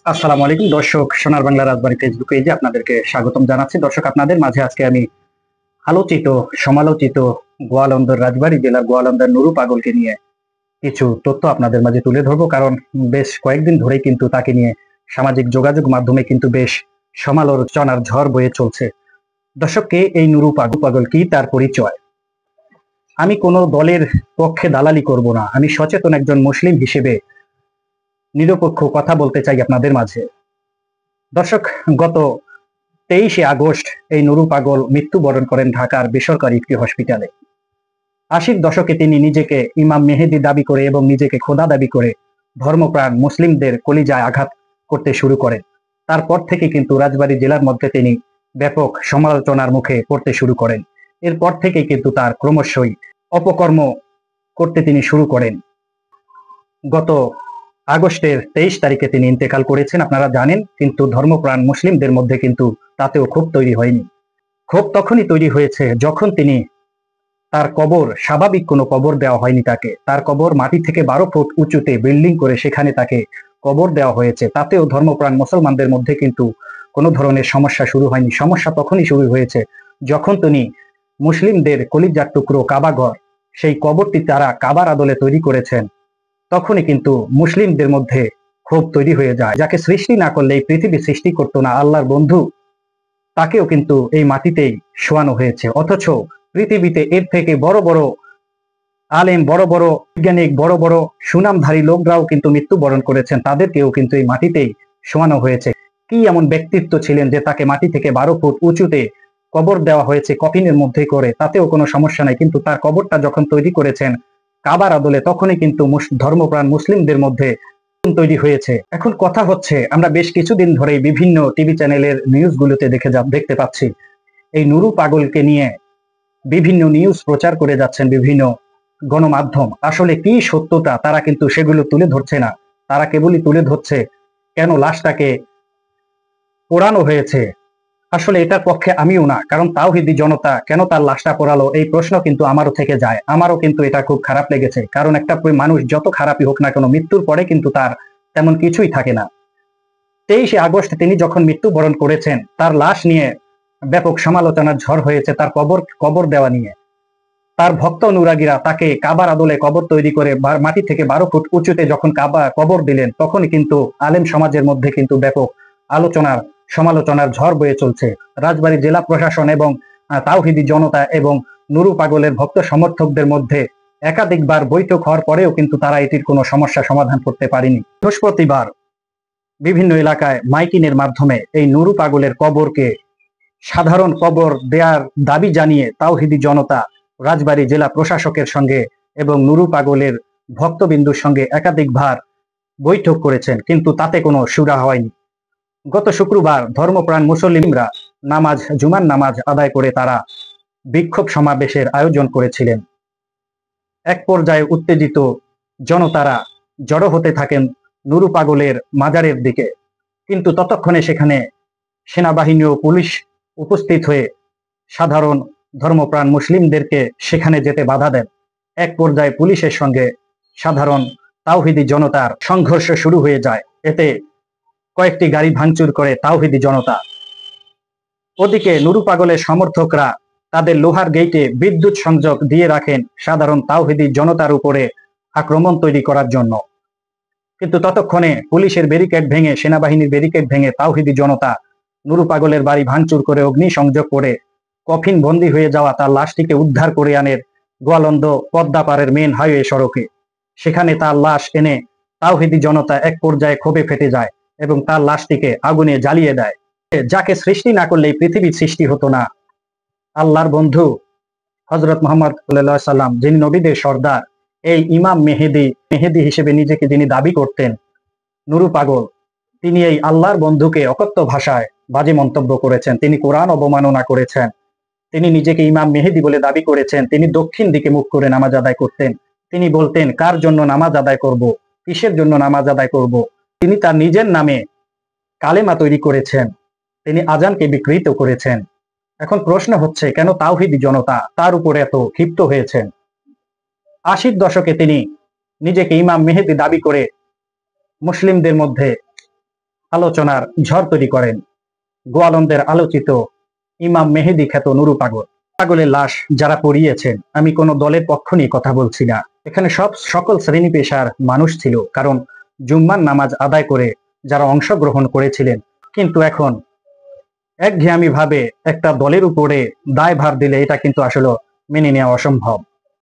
আসসালামু আলাইকুম দর্শক, সোনার বাংলা রাজবাড়ী ফেসবুক পেজে আপনাদেরকে স্বাগতম জানাচ্ছি। দর্শক, আপনাদের মাঝে আজকে আমি আলোচিত সমালোচিত গোয়ালন্দর রাজবাড়ী জেলার গোয়ালন্দার নুরু পাগলকে নিয়ে কিছু তথ্য আপনাদের মাঝে তুলে ধরবো। কারণ বেশ কয়েকদিন ধরেই কিন্তু তাকে নিয়ে সামাজিক যোগাযোগ মাধ্যমে কিন্তু বেশ সমালোচনার ঝড় বয়ে চলছে। দর্শককে এই নুরু পাগল কি, তার পরিচয়। আমি কোনো দলের পক্ষে দালালি করব না, আমি সচেতন একজন মুসলিম হিসেবে নিরপেক্ষ কথা বলতে চাই আপনাদের মাঝে। দর্শক, গত 23শে আগস্ট এই নুরু পাগল মৃত্যুবরণ করেন ঢাকার বেসরকারি একটি হসপিটালে। 80-র দশকে তিনি নিজেকে ইমাম মেহেদী দাবি করে এবং নিজেকে খোদা দাবি করে ধর্মপ্রাণ মুসলিমদের কলিজায় আঘাত করতে শুরু করেন। তারপর থেকে কিন্তু রাজবাড়ী জেলার মধ্যে তিনি ব্যাপক সমালোচনার মুখে পড়তে শুরু করেন। এরপর থেকেই কিন্তু তার ক্রমশই অপকর্ম করতে তিনি শুরু করেন। গত আগস্টের 23 তারিখে তিনি ইন্তেকাল করেছেন, আপনারা জানেন। কিন্তু ধর্মপ্রাণ মুসলিমদের মধ্যে কিন্তু তাতেও ক্ষোভ তৈরি হয়নি। ক্ষোভ তখনই তৈরি হয়েছে যখন তিনি তার কবর, স্বাভাবিক কোনো কবর দেওয়া হয়নি তাকে, তার কবর মাটি থেকে 12 ফুট উঁচুতে বিল্ডিং করে সেখানে তাকে কবর দেওয়া হয়েছে। তাতেও ধর্মপ্রাণ মুসলমানদের মধ্যে কিন্তু কোনো ধরনের সমস্যা শুরু হয়নি। সমস্যা তখনই শুরু হয়েছে যখন তিনি মুসলিমদের কলিজার টুকরো কাবাঘর, সেই কবরটি তারা কাবার আদলে তৈরি করেছেন, তখনই কিন্তু মুসলিমদের মধ্যে ক্ষোভ তৈরি হয়ে যায়। যাকে সৃষ্টি না করলে এই পৃথিবী সৃষ্টি করতো না, আল্লাহর বন্ধু, তাকেও কিন্তু এই মাটিতেই শোয়ানো হয়েছে। অথচ পৃথিবীতে এর থেকে বড় বড় আলেম, বড় বড় বৈজ্ঞানিক, বড় বড় সুনামধারী লোকরাও কিন্তু মৃত্যুবরণ করেছেন, তাদেরকেও কিন্তু এই মাটিতেই শোয়ানো হয়েছে। কি এমন ব্যক্তিত্ব ছিলেন যে তাকে মাটি থেকে 12 ফুট উঁচুতে কবর দেওয়া হয়েছে কফিনের মধ্যে করে, তাতেও কোনো সমস্যা নাই। কিন্তু তার কবরটা যখন তৈরি করেছেন কাবার আদলে, তখনই কিন্তু ধর্মপ্রাণ মুসলিমদের মধ্যে তৈরি হয়েছে। এখন কথা হচ্ছে, আমরা বেশ কিছুদিন ধরে বিভিন্ন টিভি চ্যানেলের নিউজগুলোতে দেখতে পাচ্ছি এই নুরু পাগলকে নিয়ে বিভিন্ন নিউজ প্রচার করে যাচ্ছেন বিভিন্ন গণমাধ্যম। আসলে কি সত্যতা তারা কিন্তু সেগুলো তুলে ধরছে না। তারা কেবলই তুলে ধরছে কেন লাশটাকে পোড়ানো হয়েছে। আসলে এটার পক্ষে আমিও না, কারণ তাওহীদি জনতা কেন তার লাশটা পোড়ালো, এই প্রশ্ন কিন্তু আমারও থেকে যায়। আমারও কিন্তু এটা খুব খারাপ লেগেছে, কারণ একটা মানুষ যত খারাপই হোক না কেন, মৃত্যুর পরে কিন্তু তার তেমন কিছুই থাকে না। 23শে আগস্ট তিনি যখন মৃত্যুবরণ করেছেন, তার লাশ নিয়ে ব্যাপক সমালোচনার ঝড় হয়েছে। তার কবর দেওয়া নিয়ে তার ভক্ত অনুরাগীরা তাকে কাবার আদলে কবর তৈরি করে মাটি থেকে 12 ফুট উঁচুতে যখন কবর দিলেন, তখনই কিন্তু আলেম সমাজের মধ্যে কিন্তু ব্যাপক সমালোচনার ঝড় বয়ে চলছে। রাজবাড়ী জেলা প্রশাসন এবং তাওহীদি জনতা এবং নুরু পাগলের ভক্ত সমর্থকদের মধ্যে একাধিকবার বৈঠক হওয়ার পরেও কিন্তু তারা এটির কোনো সমস্যা সমাধান করতে পারেনি। বৃহস্পতিবার বিভিন্ন এলাকায় মাইকিংয়ের মাধ্যমে এই নুরু পাগলের কবরকে সাধারণ কবর দেওয়ার দাবি জানিয়ে তাওহীদি জনতা রাজবাড়ী জেলা প্রশাসকের সঙ্গে এবং নুরু পাগলের ভক্তবিন্দুর সঙ্গে একাধিকবার বৈঠক করেছেন, কিন্তু তাতে কোনো সুরা হয়নি। গত শুক্রবার ধর্মপ্রাণ মুসলিমরা জুমার নামাজ আদায় করে তারা বিক্ষোভ সমাবেশের আয়োজন করেছিলেন। এক পর্যায়ে উত্তেজিত জনতারা জড়ো হতে থাকেন নুরু পাগলের মাজারের দিকে, কিন্তু ততক্ষণে সেখানে সেনাবাহিনী ও পুলিশ উপস্থিত হয়ে সাধারণ ধর্মপ্রাণ মুসলিমদেরকে সেখানে যেতে বাধা দেন। এক পর্যায়ে পুলিশের সঙ্গে সাধারণ তাওহীদি জনতার সংঘর্ষ শুরু হয়ে যায়। এতে কয়েকটি গাড়ি ভাঙচুর করে তাওহীদি জনতা। ওদিকে নুরু পাগলের সমর্থকরা তাদের লোহার গেইটে বিদ্যুৎ সংযোগ দিয়ে রাখেন সাধারণ তাওহীদি জনতার উপরে আক্রমণ তৈরি করার জন্য। কিন্তু ততক্ষণে পুলিশের ব্যারিকেড ভেঙে, সেনাবাহিনীর ব্যারিকেড ভেঙে তাওহীদি জনতা নুরু পাগলের বাড়ি ভাঙচুর করে অগ্নি সংযোগ করে কফিন বন্দী হয়ে যাওয়া তার লাশটিকে উদ্ধার করে আনেন গোয়ালন্দ পদ্মাপাড়ের মেন হাইওয়ে সড়কে। সেখানে তার লাশ এনে তাওহীদি জনতা এক পর্যায়ে ক্ষোভে ফেটে যায় এবং তার লাশটিকে আগুনে জ্বালিয়ে দেয়। যাকে সৃষ্টি না করলে পৃথিবীর সৃষ্টি হতো না, আল্লাহর বন্ধু হযরত মুহাম্মদ সাল্লাল্লাহু আলাইহি সাল্লাম, যিনি নবীদের সর্দার, এই ইমাম মেহেদী হিসেবে নিজেকে যিনি দাবি করতেন, নুরু পাগল, তিনি এই আল্লাহর বন্ধুকে অকথ্য ভাষায় বাজে মন্তব্য করেছেন। তিনি কোরআন অবমাননা করেছেন। তিনি নিজেকে ইমাম মেহেদী বলে দাবি করেছেন। তিনি দক্ষিণ দিকে মুখ করে নামাজ আদায় করতেন। তিনি বলতেন, কার জন্য নামাজ আদায় করব, কিসের জন্য নামাজ আদায় করব। তিনি তার নিজের নামে কালেমা তৈরি করেছেন। তিনি আজানকে বিকৃত করেছেন। এখন প্রশ্ন হচ্ছে, কেন তাওহীদি জনতা তার উপরে এত ক্ষিপ্ত হয়েছেন? 80-র দশকে তিনি নিজেকে ইমাম মেহেদী দাবি করে মুসলিমদের মধ্যে আলোচনার ঝড় তৈরি করেন গোয়ালন্দের আলোচিত ইমাম মেহেদী খ্যাত নুরু পাগল। পাগলের লাশ যারা পড়িয়েছেন, আমি কোনো দলের পক্ষ নিয়ে কথা বলছি না, এখানে সকল শ্রেণী পেশার মানুষ ছিল, কারণ জুম্মার নামাজ আদায় করে যারা অংশগ্রহণ করেছিলেন। কিন্তু এখন একঘেয়ামি ভাবে একটা দলের উপরে দায়ভার দিলে এটা কিন্তু আসলে মেনে নেওয়া অসম্ভব।